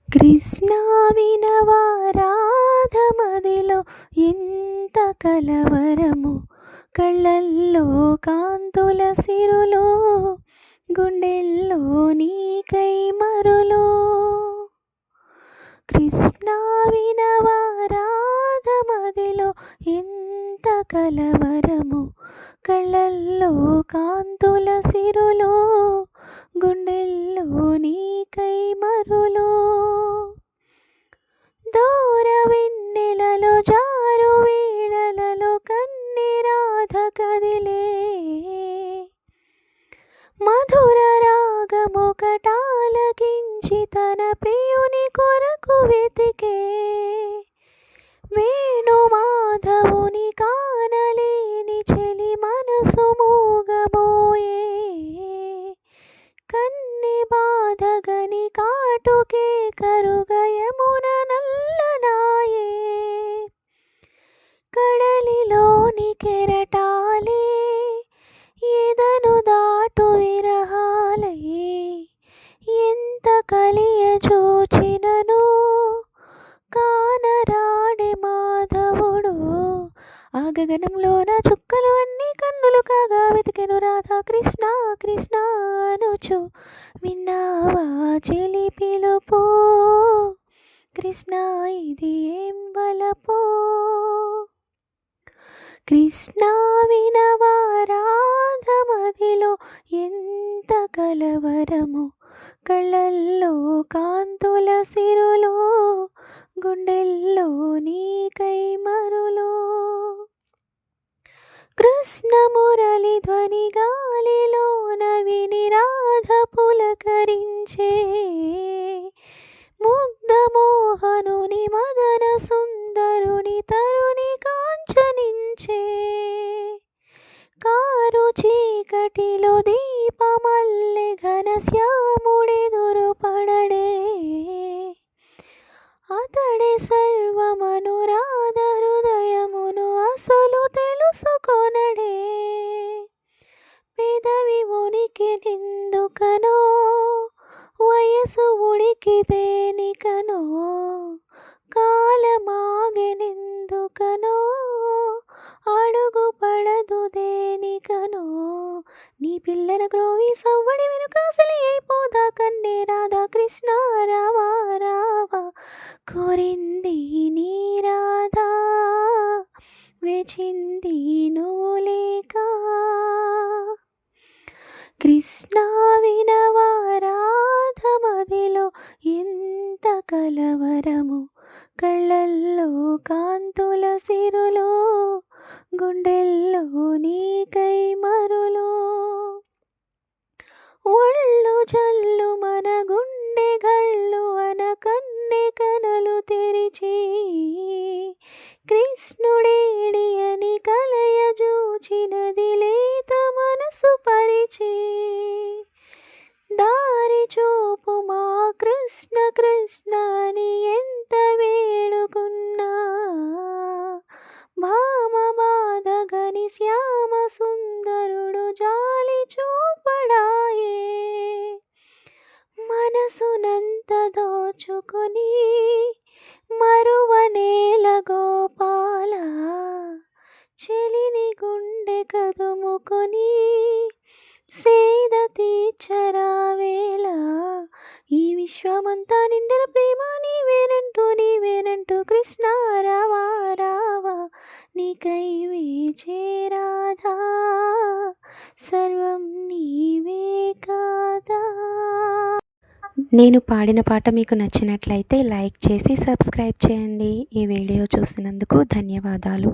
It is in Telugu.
కృష్ణ వినవా రాధమదిలో ఎంత కలవరము, కళ్ళల్లో కాంతుల సిరులో, గుండెల్లో నీకై మరులో. కృష్ణ వినవా రాధమదిలో ఎంత కలవరము, కళ్ళల్లో కాంతుల సిరులో, గుండెల్లో నీకై మరులో. దూర వెన్నెలలో జారు వేళలలో కన్నె రాధ కదిలే, మధుర రాగమొకటాలకించి తన ప్రియుని కొరకు వెతికే. వేణు మాధవుని కానలేని చెలి మనసు మూగబోయే, కన్నె బాధగని కాటుకే కరుగయమున నల్లనాయే. కడలిలోని కెరటాలే ఎదను దాటు విరహాలే, ఎంత కలియ చూచినను కానరాడే మాధవుడు. ఆ గగనంలోన చుక్కలు అన్ని కన్నులు కాగా వెతికెను రాధా కృష్ణ కృష్ణ అనుచు. విన్నావా చెలి పిలుపు, కృష్ణ ఇది ఏం బలపో. కృష్ణ వినవా రాధమదిలో ఎంత కలవరము, కళ్ళల్లో కాంతుల సిరులో, గుండెల్లో నీకై మరులో. కృష్ణ మురళి ధ్వని గాలిలోన విని రాధ పులకరించే, ముగ్ధ మోహనుని మదన సుందరుని తరుని కాంచనించే. కారు చీకటిలో దీపమల్లె ఘన శ్యాముడెదురు పడడే, అతడే సర్వమనురాధ హృదయమును అసలు తెలుసుకొనడే. పెదవి ఉనికి నిందుకనో, వయసు ఉడికి దేనికనో, కాలమాగెనెందుకనో, అడుగు పడదు దేనికనో. నీ పిల్లన గ్రోవి సవ్వడి వెనుకాసలి అయిపోదా కన్నే రాధా కృష్ణ రావా రావా. కోరింది నీ రాధా, వేచింది నువ్వు లేక. కృష్ణ వినవా రాధమదిలో ఎంత కలవరము, కళ్ళల్లో కాంతుల సిరులో, గుండెల్లో నీకై మరులో. ఒళ్ళు జల్లు మన గుండె గళ్ళు అన కన్నె కనలు తెరిచి, కృష్ణుడేడి అని కలయ జూచినది లేత మనసు పరిచి. దారి చూపు మా కృష్ణ కృష్ణ అని ఎంత వేడుకున్నా, భామ బాధగని శ్యామ సుందరుడు జాలి చూపడాయే. మనసునంత దోచుకొని మరువనేల గోపాల, చెలిని గుండె కదుముకొని సేద తీర్చరావేళ. ఈ విశ్వమంతా నిండిన ప్రేమ నీవేనంటూ నీవేనంటూ కృష్ణ రావా రావా. నీకై వేచే రాధా, సర్వం నీవే కాదా. నేను పాడిన పాట మీకు నచ్చినట్లయితే లైక్ చేసి సబ్స్క్రైబ్ చేయండి. ఈ వీడియో చూసినందుకు ధన్యవాదాలు.